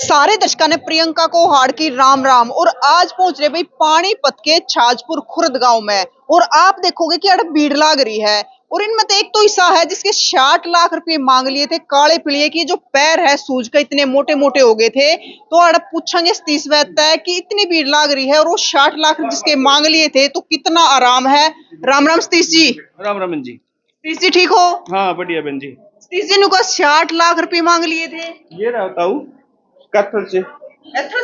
सारे दर्शकों ने प्रियंका को हाड़ की राम राम। और आज पहुंच रहे भाई पानीपत के छाजपुर खुर्द गांव में। और आप देखोगे कि अड़ भीड़ लाग रही है। और इनमें तो एक तो ऐसा है जिसके 60 लाख रुपए मांग लिए थे काले पीलिए की, जो पैर है सूज का इतने मोटे मोटे हो गए थे। तो अड़ पूछेंगे सतीश वैद्य है कि इतनी भीड़ लाग रही है और वो 60 लाख जिसके मांग लिए थे तो कितना आराम है। राम राम सतीश जी। राम राम बहन जी। सतीश जी ठीक हो? हाँ बढ़िया बहन जी। सतीश जी ने 60 लाख रुपए मांग लिए थे। ये रहा ताऊ कैथल से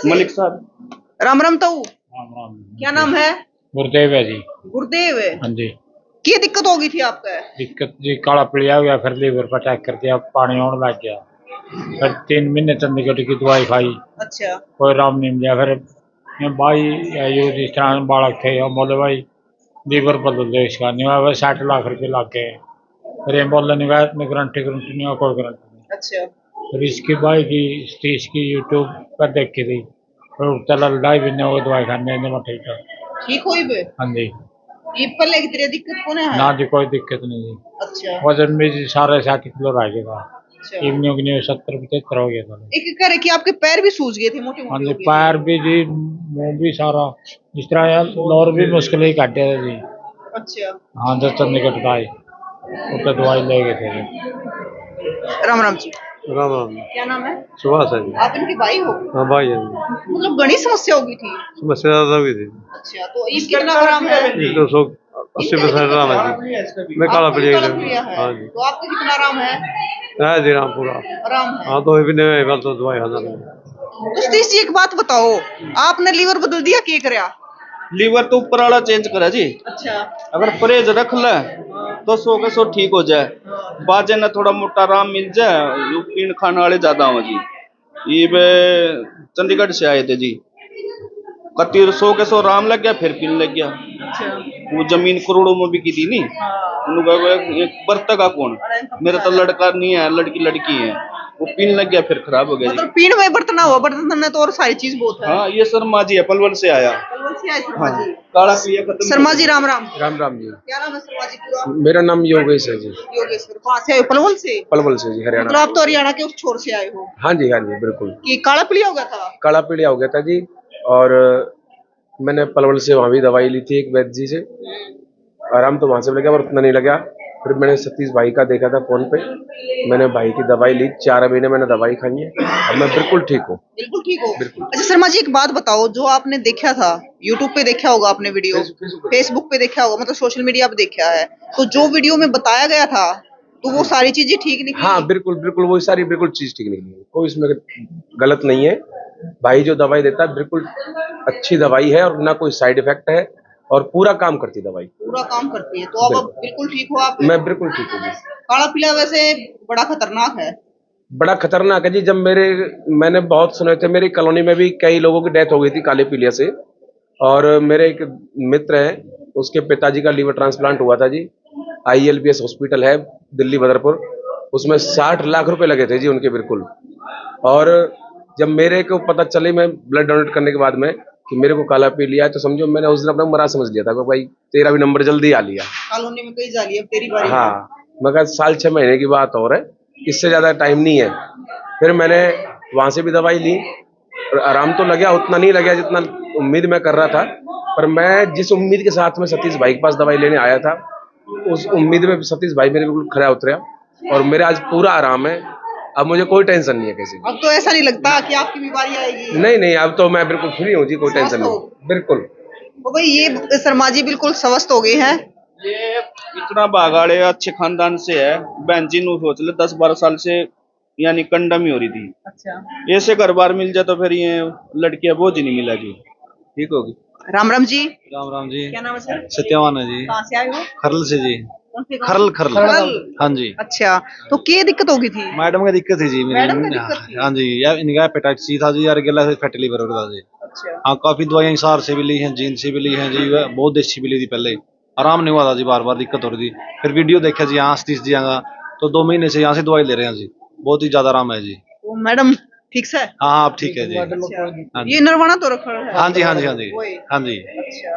मलिक साहब। राम राम ताऊ। राम राम। क्या नाम है? गुरुदेव है जी। गुरुदेव है। हाँ जी। क्या दिक्कत होगी थी आपका? दिक्कत जी काला पीलिया हो गया, फिर लीवर पर अटैक कर दिया, पानी आने लग गया, फिर 3 महीने चंडीगढ़ की दवाई खाई। अच्छा। कोई आराम नहीं मिला। फिर ये भाई जिस तरह बालक थे हम बोले भाई लीवर बदल दो इसका, नहीं हुआ 60 लाख रुपए लग गए। फिर ये बोले नहीं हुआ गारंटी गारंटी नहीं हुआ, कोई गारंटी नहीं। अच्छा। फिर इसकी भाई की सतीश की यूट्यूब पर देख के थी, फिर चला लड़ाई भी नहीं, वो दवाई खाने में ठीक था। ठीक हुई बे? हाँ जी। ये पहले की तेरी दिक्कत कौन है? ना जी कोई दिक्कत नहीं जी। अच्छा। वजन भी जी सारे 60 किलो रह गया। अच्छा। इवनिंग की 70-75 हो गया था। एक एक करे कि आपके पैर भी सूज गए थे, मोटे हाँ मोटे जी हो गए पैर भी जी, मुंह भी सारा जिस तरह यार लौर भी मुश्किल ही काटे थे जी। थे। अच्छा। हाँ जब चंडीगढ़ का आई तो दवाई ले गए थे जी। राम राम जी। राम राम। क्या नाम है? सुभाष है जी। आप इनके भाई हो? हाँ भाई है। मतलब बड़ी समस्या होगी थी। समस्या ज्यादा हुई थी। अच्छा, तो ये कितना आराम है? 280% आराम है जी। मैं काला पीलिया है। हाँ जी। तो आपको कितना आराम है? है जी राम पूरा आराम है। हाँ। तो भी नहीं बात तो दवाई खाना नहीं। तो सतीश जी एक बात बताओ, आपने लीवर बदल दिया क्या करया? लीवर तो ऊपर वाला चेंज करा जी। अच्छा। अगर परहेज रख ले तो 100 के 100 ठीक हो जाए। बाजे न थोड़ा मोटा आराम मिल जाए। यू पीण खाने वाले ज्यादा हो जी। ये वे चंडीगढ़ से आए थे जी। कतीर 100 के 100 आराम लग गया, फिर पीने लग गया। अच्छा। वो जमीन करोड़ों में बिकी थी नहीं। एक बर्ता का कौन, मेरा तो लड़का नहीं है, लड़की लड़की है। वो पीने लग गया, फिर खराब हो गया जी। मतलब पीण में बर्तन हुआ, बर्तन में तो और सारी चीज बहुत है। हाँ ये शर्मा जी है, पलवल से आया। पलवल से आए शर्मा हाँ जी। काला पीलिया खत्म। शर्मा जी राम राम। राम राम जी। क्या नाम है शर्मा जी पूरा? मेरा नाम योगेश है जी। योगेश्वर। कहाँ से आए हो? पलवल से? पलवल से जी, मतलब हरियाणा। आप तो हरियाणा के उस छोर से आए हो? हाँ जी बिल्कुल। कि काला पीलिया हो गया था? काला पीलिया हो गया था जी। और मैंने पलवल से वहाँ भी दवाई ली थी एक वैद्य जी से। आराम तो वहाँ से लगा पर उतना नहीं लगा। फिर मैंने सतीश भाई का देखा था फोन पे, मैंने भाई की दवाई ली, 4 महीने मैंने दवाई खाई है, अब मैं बिल्कुल ठीक हूँ। बिल्कुल ठीक हो? बिल्कुल। अच्छा शर्मा जी एक बात बताओ, जो आपने देखा था यूट्यूब पे देखा होगा आपने वीडियो, फेसबुक पे देखा होगा, मतलब सोशल मीडिया पे देखा है, तो जो वीडियो में बताया गया था तो वो सारी चीजें ठीक निकली? हाँ बिल्कुल बिल्कुल, वो सारी बिल्कुल चीज ठीक निकली है, कोई इसमें गलत नहीं है। भाई जो दवाई देता है बिल्कुल अच्छी दवाई है और ना कोई साइड इफेक्ट है और पूरा काम करती दवाई। पूरा काम करती है। तो अब बिल्कुल ठीक हो आप? मैं बिल्कुल ठीक हूँ। काला पीला वैसे बड़ा खतरनाक है। बड़ा खतरनाक है जी। जब मैंने बहुत सुने थे, मेरी कॉलोनी में भी कई लोगों की डेथ हो गई थी काले पीलिया से। और मेरे एक मित्र है, उसके पिताजी का लीवर ट्रांसप्लांट हुआ था जी। ILBS हॉस्पिटल है दिल्ली बदरपुर, उसमें 60 लाख रुपए लगे थे जी उनके बिल्कुल। और जब मेरे को पता चले, मैं ब्लड डोनेट करने के बाद में कि मेरे को काला पीलिया है, तो समझो मैंने उस दिन अपना मरा समझ लिया था कि भाई तेरा भी नंबर जल्दी आ लिया। कॉलोनी में कई जा रही है, अब तेरी बारी। हाँ मगर साल 6 महीने की बात और है, इससे ज्यादा टाइम नहीं है। फिर मैंने वहां से भी दवाई ली और आराम तो लगा, उतना नहीं लगा जितना उम्मीद मैं कर रहा था। पर मैं जिस उम्मीद के साथ में सतीश भाई के पास दवाई लेने आया था, उस उम्मीद में सतीश भाई मेरे बिल्कुल खरा उतरा और मेरे आज पूरा आराम है। अब मुझे कोई टेंशन नहीं है किसी की। अब तो ऐसा नहीं लगता कि आपकी बीमारी आएगी? नहीं, अब तो मैं बिल्कुल फ्री हूँ जी, कोई टेंशन नहीं बिल्कुल। तो भाई ये शर्मा जी बिल्कुल स्वस्थ हो गए हैं। ये इतना बागाड़े अच्छे खानदान से है। बहन जी नु सोच ले 10-12 साल से यानी कंडम ही हो रही थी। अच्छा। ऐसे घर बार मिल जाए तो फिर ये लड़कियां बोझ नहीं मिला जी, ठीक होगी। राम राम जी। राम राम जी। क्या नाम है सर? सत्यवान है जी। कहाँ से आए हो? खरल से जी। कौन से गाँव? खरल। हाँ जी। अच्छा, तो क्या दिक्कत होगी थी? मैडम का दिक्कत थी जी मैडम मेरी। का दिक्कत थी? हाँ जी, यार इनका हेपेटाइटिस सी था जी, यार गला से फैटी लीवर हो रहा था जी। अच्छा। हाँ काफी दवाइयां हिसार से भी ली हैं, जींद से भी ली हैं जी, बहुत देसी भी ली थी पहले, आराम नहीं हुआ था जी, बार बार दिक्कत हो रही थी। फिर वीडियो देखा जी यहाँ सतीश जी का, तो 2 महीने से यहाँ से दवाई ले रहे हैं जी, बहुत ही ज्यादा आराम है जी। तो मैडम ठीक से? हाँ आप ठीक है जी। अच्छा। हाँ जी। ये नरवाना तो रखा है? हाँ जी हाँ जी हाँ जी वही। हाँ जी। अच्छा,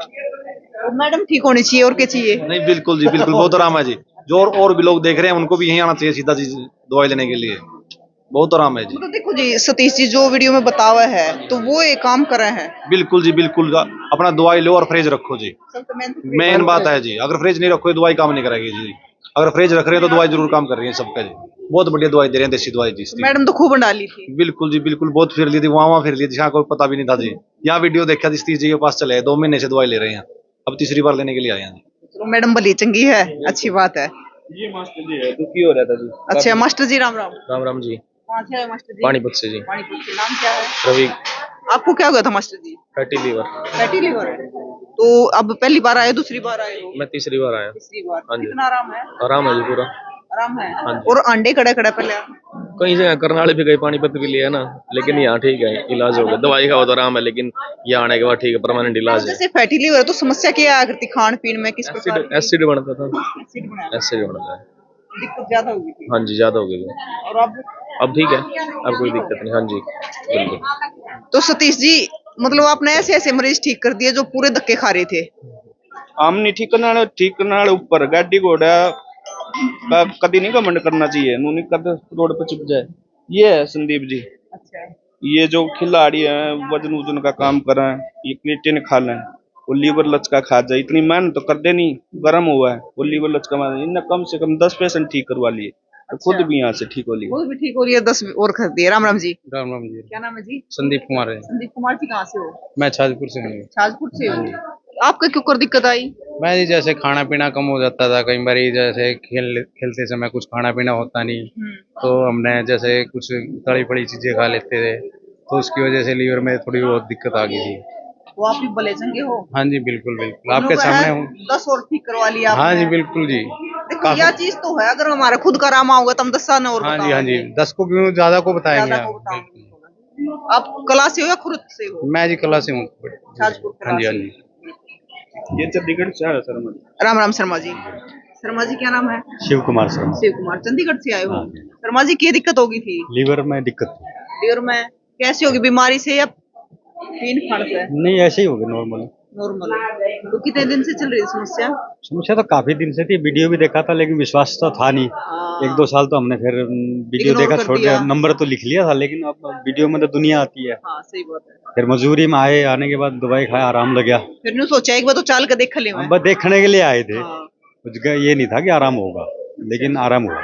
तो मैडम ठीक होनी चाहिए, और क्या चाहिए? नहीं बिल्कुल जी, बिल्कुल बहुत आराम है जी। जो और भी लोग देख रहे हैं उनको भी यहीं आना चाहिए सीधा जी दवाई लेने के लिए। बहुत आराम है जी। तो देखो जी सतीश जी जो वीडियो में बतावा है तो वो एक काम कर रहे हैं। बिल्कुल जी बिल्कुल। अपना दवाई लो और फ्रिज रखो जी, मेन बात है जी। अगर फ्रिज नहीं रखो दवाई काम नहीं करेगी जी, अगर फ्रिज रख रहे हैं तो दवाई जरूर काम कर रही है सबका जी। बहुत बढ़िया दवाई दे रहे हैं, देसी दवाई जी इसकी। मैडम तो खूब डाली थी। बिल्कुल जी बिल्कुल, बहुत फिर ली थी, वहाँ फिर ली थी, यहाँ कोई पता भी नहीं था जी। यहाँ वीडियो देखा जी, सतीश जी के पास चले 2 महीने से दवाई ले रहे हैं, अब तीसरी बार लेने के लिए आए हैं जी। चलो मैडम भली चंगी है, अच्छी बात है। ये मास्टर जी है दुखी हो रहा था जी। अच्छा मास्टर जी राम राम। राम राम जी। कहाँ से आए मास्टर जी? पानीपत से जी। पानीपत से। नाम क्या है? रवि। आपको क्या हुआ था master ji? Fatty liver. Fatty liver है। तो अब पहली बार आए दूसरी बार आए हो? मैं तीसरी बार आया। तीसरी बार। हाँ जी। कितना आराम है? आराम है जी पूरा। आराम है। हाँ जी। और अंडे कड़े कड़े पहले कहीं से करनाल भी गए, पानीपत भी लिया ना, लेकिन यहाँ ठीक है, इलाज हो गया। दवाई खाओ तो आराम है, लेकिन यहाँ आने के बाद ठीक है, परमानेंट इलाज है। जैसे फैटी लीवर है तो समस्या क्या आया करती खान पीन में, किस प्रकार की? एसिड बनता था। एसिड बनाया। एसिड बनता है। दिक्कत ज्यादा होगी थी। हाँ जी, ज्यादा हो गई। और अब ठीक है, अब कोई दिक्कत नहीं। हाँ जी बिल्कुल। तो सतीश जी मतलब आपने ऐसे ऐसे मरीज ठीक कर दिए जो पूरे धक्के खा रहे थे। आमनी ठीक ऊपर गाड़ी घोड़ा का कभी नहीं घमंड करना चाहिए, नूनी कद रोड पे चुप जाए। ये है संदीप जी। अच्छा। ये जो खिलाड़ी हैं वजन वजन का काम कर रहे हैं, ये क्रिएटिन खा लें, वो लीवर लचका खा जाए, इतनी मेहनत तो कर देनी, गर्म हुआ है वो लीवर लचका मार, इनने कम से कम 10 पेशेंट ठीक करवा लिए, तो खुद भी यहाँ से ठीक हो लिए। वो भी ठीक हो रही है, 10 और कर दिए। राम राम जी। राम राम जी। क्या नाम है जी? संदीप कुमार है। संदीप कुमार जी कहाँ से हो? मैं छाजपुर से हूँ। छाजपुर से हो। आपका क्यों कर दिक्कत आई? मैं जी जैसे खाना पीना कम हो जाता था, कई बार जैसे खेलते समय कुछ खाना पीना होता नहीं, तो हमने जैसे कुछ तली पड़ी चीजें खा लेते थे, तो उसकी वजह से लीवर में थोड़ी बहुत दिक्कत आ गई थी। तो आप भी भले चंगे हो। हाँ जी बिल्कुल बिल्कुल, आपके सामने हूँ। 10 और ठीक करवा लिया हाँ आपने। जी बिल्कुल जी। देखो यह चीज तो है, अगर हमारा खुद का रामा होगा तो हम 10 साल और हाँ जी हाँ जी, 10 को क्यों ज्यादा को बताएंगे ज्यादा आप। को बताऊंगी। आप कला से हो या खुद से हो? मैं जी कला से हूँ। छाजपुर हाँ जी हाँ कला जी। ये चंडीगढ़ से है सर। राम राम शर्मा जी। शर्मा जी क्या नाम है? शिव कुमार शर्मा। शिव कुमार, चंडीगढ़ से आए हो। शर्मा जी क्या दिक्कत होगी थी? लीवर में दिक्कत थी। लीवर में कैसी होगी, बीमारी से या पीन खाने से? नहीं, ऐसे ही हो गया नॉर्मल। नॉर्मल। तो कितने दिन से चल रही है समस्या? समस्या तो काफी दिन से थी, वीडियो भी देखा था लेकिन विश्वास तो था नहीं। हाँ। 1-2 साल तो हमने फिर वीडियो Ignore देखा, कर छोड़ दिया। दिया, नंबर तो लिख लिया था, लेकिन अब वीडियो में तो दुनिया आती है। हाँ सही बात है। फिर मजबूरी में आने के बाद दवाई खाया, आराम लग गया। फिर नहीं सोचा एक बार तो चाल के देख ले मैं। बस देखने के लिए आए थे, हाँ। कुछ ये नहीं था कि आराम होगा, लेकिन आराम हुआ।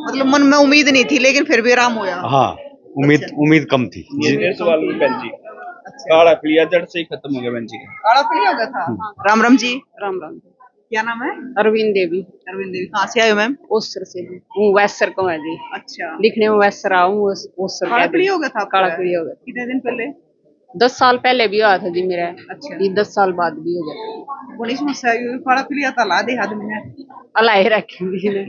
मतलब मन में उम्मीद नहीं थी लेकिन फिर भी आराम होया। हाँ, उम्मीद कम थी जी। ये सवाल में बहन जी काला पीलिया जड़ से ही खत्म हो गया बहन जी। काला पीलिया हो गया था। राम राम जी। राम राम। क्या नाम है? अरविंद देवी। अरविंद देवी कहाँ से आए हो मैम? ओसर से हूँ। वो वैसर को है जी। अच्छा। दिखने में वैसर आऊँ, ओसर काला पीलिया हो गया था आपका? काला पीलिया हो गया। कितने दिन पहले? 10 साल पहले भी हुआ था जी मेरा। अच्छा। ये 10 साल बाद भी हो गया। बड़ी समस्या है, काला पीलिया तो ला दे आदमी ने। अलाए रखेंगे ने।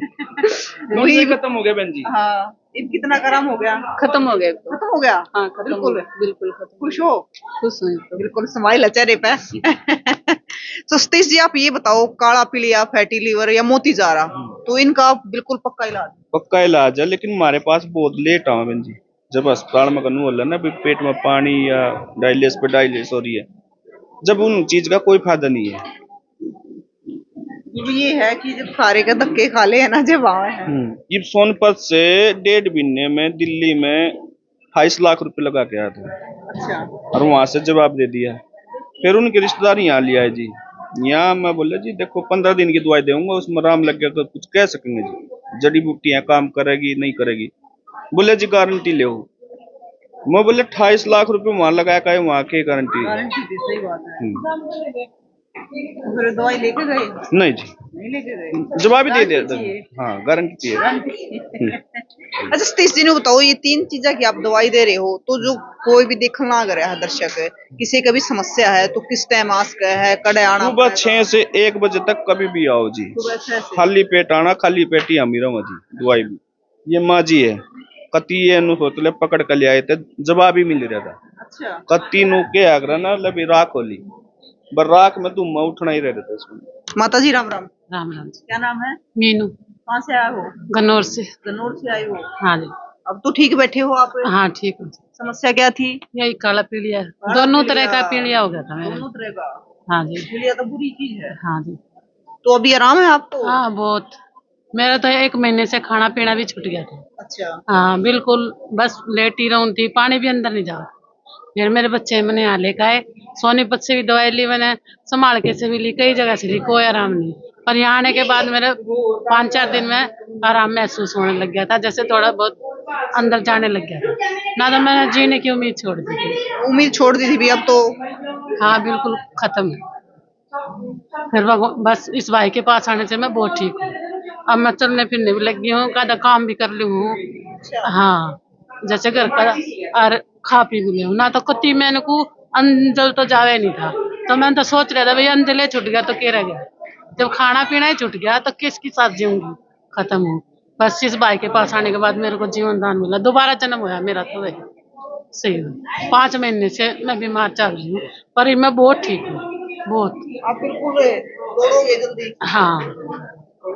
वही खत्म हो गया बहन जी। हाँ अब कितना गरम हो गया? खत्म हो गया तो। खत्म हो गया? हाँ खत्म हो बिल्कुल। गया, बिल्कुल खत्म। खुश हो? खुश हूँ तो। बिल्कुल स्माइल है चेहरे पे। तो सतीश जी आप ये बताओ, काला पीलिया, फैटी लीवर या मोती जा रहा, तो इनका बिल्कुल पक्का इलाज? पक्का इलाज है, लेकिन हमारे पास बहुत लेट आवा बहन जी। जब अस्पताल में कनू होला ना भी पेट में पानी या डायलिस हो रही है, जब उन चीज का कोई फायदा नहीं है। ये है कि जब सारे का धक्के खा ले है ना जब आए हैं। ये सोनपत से 1.5 महीने में दिल्ली में 28 लाख रुपए लगा के आया था, अच्छा। और वहां से जवाब दे दिया। फिर उनके रिश्तेदार यहाँ लिया है जी। यहाँ मैं बोला जी देखो 15 दिन की दवाई दूंगा, उसमें आराम लग गया तो कुछ कह सकेंगे जी, जड़ी बूटियां काम करेगी नहीं करेगी। बोले जी गारंटी ले। मैं बोले 28 लाख रुपए वहां लगाया का, वहां की गारंटी? गारंटी थी, सही बात है। तो फिर दवाई लेके गए? नहीं जी, नहीं लेके गए। जवाब ही दे दिया। गारंटी चाहिए। हाँ गारंटी चाहिए। अच्छा सतीश जी ने बताओ, ये 3 चीजें की आप दवाई दे रहे हो, तो जो कोई भी देखना आ रहा है दर्शक, किसी का भी समस्या है तो किस टाइम आ सकता है? कड़े आना सुबह 6 से 1 बजे तक कभी भी आओ जी। सुबह 6 से? खाली पेट आना, खाली पेट ही हम ही रहो जी। दवाई भी ये माँ जी है कति ये नु सोचले पकड़ कर ले आए थे, जवाब ही मिल रहा था। अच्छा। कति नु के आगरा ना लबी राख होली, बर राख में तुम उठना ही रहता इसमें। माता जी राम राम। राम राम। क्या नाम है? मीनू। कहाँ से आए हो? गन्नौर से। गन्नौर से आए हो? हाँ जी। अब तो ठीक बैठे हो आप? हाँ ठीक हूँ। समस्या क्या थी? यही काला पीलिया, दोनों तरह का पीलिया हो गया था मेरा। दोनों तरह का? हाँ जी। पीलिया तो बुरी चीज है। हाँ जी। तो अभी आराम है आपको? हाँ बहुत। मेरा तो 1 महीने से खाना पीना भी छूट गया था। अच्छा। हाँ बिल्कुल, बस लेटी रहूं थी, पानी भी अंदर नहीं जा। फिर मेरे बच्चे मैंने यहाँ लेकर आए, सोनीपत से भी दवाई ली मैंने, संभाल के से भी ली, कई जगह से ली, कोई आराम नहीं। पर यहाँ आने के बाद मेरे 5-4 दिन में आराम महसूस होने लग गया था, जैसे थोड़ा बहुत अंदर जाने लग गया था। ना तो मैंने जीने की उम्मीद छोड़ दी थी। उम्मीद छोड़ दी थी भी, अब तो हाँ बिल्कुल खत्म है। फिर बस इस भाई के पास आने से मैं बहुत ठीक हूँ। अब मैं चलने फिरने भी लगी हूँ, कादा काम भी कर ली हूँ। हाँ, जैसे घर का और खा पी भी ली हूँ। ना तो कति मैंने को अंजल तो जावे नहीं था, तो मैंने तो सोच रहा था भाई अंजल छूट गया तो क्या रह गया। जब खाना पीना ही छूट गया तो किसकी साथ जीऊंगी, खत्म हूँ। बस इस भाई के पास आने के बाद मेरे को जीवन दान मिला, दोबारा जन्म हुआ मेरा तो वही सही है। 5 महीने से मैं बीमार चल रही हूँ, पर मैं बहुत ठीक हूँ, बहुत। आप बिल्कुल दौड़ोगे जल्दी। हाँ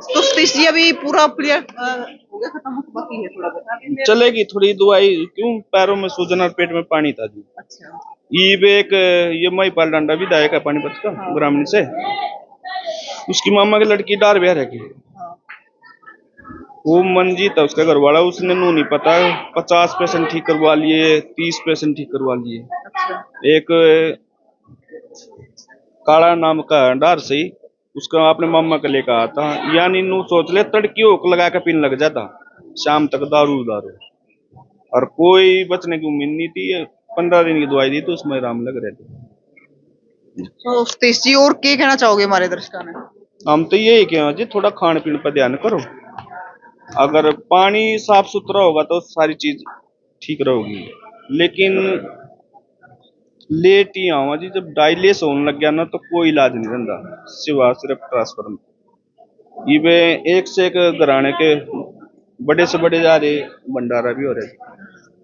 तो सतीश जी अभी पूरा क्लियर हो गया, खत्म बाकी है थोड़ा बहुत? चलेगी थोड़ी दवाई, क्यों पैरों में सूजन और पेट में पानी था जी। अच्छा। एक ये महिपाल डांडा विधायक है पानीपत का, ग्रामीण से, उसकी मामा की लड़की डार बिहार है की, वो मंजीत है उसका घर वाला, उसने नू नहीं पता 50 पेशेंट ठीक करवा लिए, 30 पेशेंट ठीक करवा लिए। एक काला नाम का डार से ही उसका अपने मामा का लेकर आया था, यानी नू सोच ले तड़की होक लगा के पीने लग जाता, शाम तक दारू दारू, और कोई बचने की उम्मीद नहीं थी। 15 दिन की दवाई दी तो उसमें आराम लग रहे थे। तो सतीश जी और क्या कहना चाहोगे हमारे दर्शकों में? हम तो यही कहें जी, थोड़ा खान पीने पर ध्यान करो। अगर पानी साफ सुथरा होगा तो सारी चीज ठीक रहोगी, लेकिन लेट ही आवा जी, जब डायलिस होने लग गया ना तो कोई इलाज नहीं रहता सिवा सिर्फ ट्रांसफर में। ये एक से एक घराने के बड़े से बड़े जा रहे भंडारा भी हो रहे।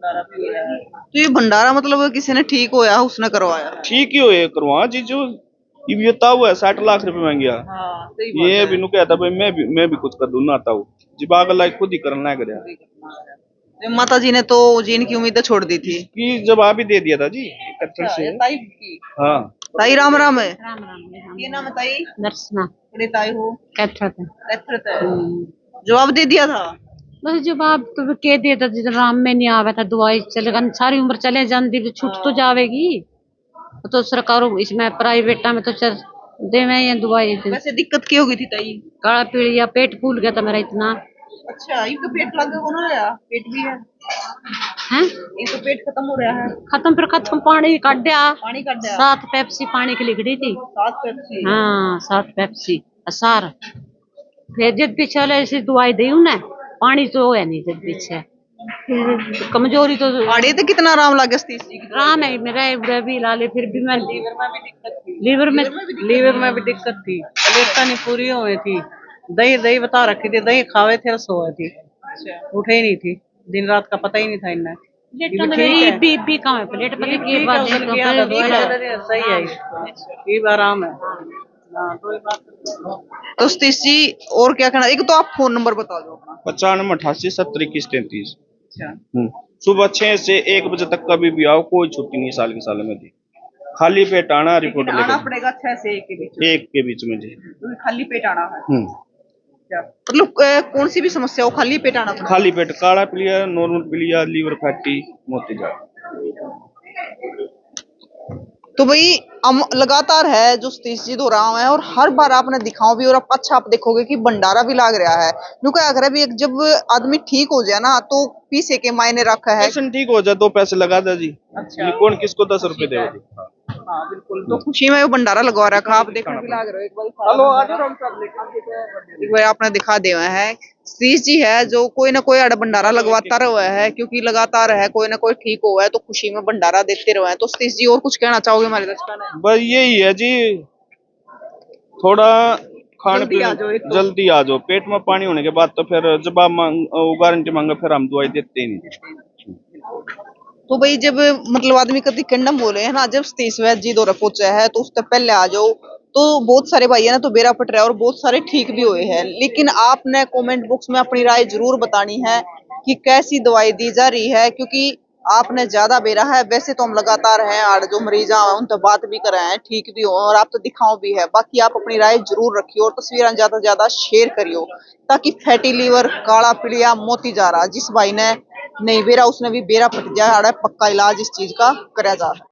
तो ये भंडारा मतलब किसी ने ठीक होया उसने करवाया? ठीक ही हो ये करवा जी, जो ये ताऊ है 60 लाख रुपए मांग गया। हाँ, सही बात ये है। भी नु कहता भाई मैं भी कुछ कर दूं ना, ताऊ जी बाग लाइक खुद ही करना है गया तो माता जी ने तो जीने की उम्मीद छोड़ दी थी कि जवाब ही दे दिया था जी कत्थर से। ताई की। हाँ ताई राम राम है। राम राम। ये नाम है ताई? दर्शना बड़े ताई हो? कैथरत है। कैथरत है। जवाब दे दिया था? बस जवाब तो कह दिया था, जिस राम में नहीं आवे था दवाई चलेगा, सारी उम्र चले जाती तो छूट तो जावेगी। तो सरकार इसमें प्राइवेट में तो चल दे में ये दवाई। वैसे दिक्कत क्या हो गई थी ताई? काला पीलिया, पेट फूल गया था मेरा इतना। अच्छा, इनका पेट लग गया, पेट भी है हैं? इनका पेट खत्म हो रहा है? खत्म, फिर खत्म पानी काट दिया। पानी काट दिया? 7 पेप्सी पानी की लिख दी थी। 7 पेप्सी? हाँ 7 पेप्सी असार। फिर जब पीछे वाले ऐसी दवाई दी उन्हें, पानी तो है नहीं जब पीछे, फिर कमजोरी तो आड़े तो कितना आराम लगे सतीश जी? आराम है मेरा, बुरा भी ला ले, फिर भी मैं लीवर में भी दिक्कत थी? लीवर में भी दिक्कत थी, प्लेटा नहीं पूरी हुई थी, दही दही बता रखी थी, दही खावे थे सोए थी, उठे ही नहीं थी, दिन रात का पता ही नहीं था इन्हें। बीपी कम है, प्लेट पता की बात सही है, ये आराम है। तो सतीश जी और क्या कहना, एक तो आप फोन नंबर बता दो अपना। 95 88 70 21 33। अच्छा। सुबह 6 से 1 बजे तक कभी भी आओ, कोई छुट्टी नहीं साल के साल में जी। खाली पेट आना, रिपोर्ट आना लेकर पड़ेगा 6 से 1 के बीच में? 1 के बीच में जी। तो खाली पेट आना है? अच्छा। मतलब कौन सी भी समस्या हो खाली पेट आना पड़ेगा? खाली पेट, काला पीलिया, नॉर्मल पीलिया, लीवर फैटी, मोतीजा। तो भाई हम लगातार है जो सतीश जी दोहराव है, और हर बार आपने दिखाओ भी, और आप अच्छा आप देखोगे कि भंडारा भी लाग रहा है। क्या अगर अभी जब आदमी ठीक हो जाए ना तो पीछे के मायने रखा है। पेशेंट ठीक हो जाए 2 पैसे लगा दे जी। अच्छा। ये कौन किसको 10 रुपए देगा जी। हाँ बिल्कुल, तो खुशी में वो भंडारा लगवा रखा, आप देखने भी लाग रहे हो। एक बार आपने दिखा दिया है सतीश जी है जो कोई ना कोई अड़ भंडारा लगवाता रहा है, क्योंकि लगातार है कोई ना कोई ठीक हुआ है तो खुशी में भंडारा देते रहे हैं। तो सतीश जी और कुछ कहना चाहोगे हमारे दर्शकों ने? बस यही है जी, थोड़ा खाने पीने जल्दी आ जाओ, पेट में पानी होने के बाद तो फिर जब आप गारंटी मांगे फिर हम दवाई देते ही नहीं। तो भाई जब मतलब आदमी कभी कंडम बोले है ना, जब सतीश वैद्य जी दौरा पहुंचा है तो उससे पहले आ जाओ, तो बहुत सारे भाई है ना तो बेरा पट रहा है, और बहुत सारे ठीक भी हुए हैं। लेकिन आपने कमेंट बॉक्स में अपनी राय जरूर बतानी है कि कैसी दवाई दी जा रही है, क्योंकि आपने ज्यादा बेरा है। वैसे तो हम लगातार हैं और जो मरीज हैं उन तो बात भी कर रहे हैं, ठीक भी हो और आप तो दिखाओ भी है। बाकी आप अपनी राय जरूर रखियो और तस्वीरें ज्यादा से ज्यादा शेयर करियो ताकि फैटी लीवर, काला पीलिया, मोती जा रहा जिस भाई ने नहीं बेरा उसने भी बेरा पट जाए, पक्का इलाज इस चीज का करा जा।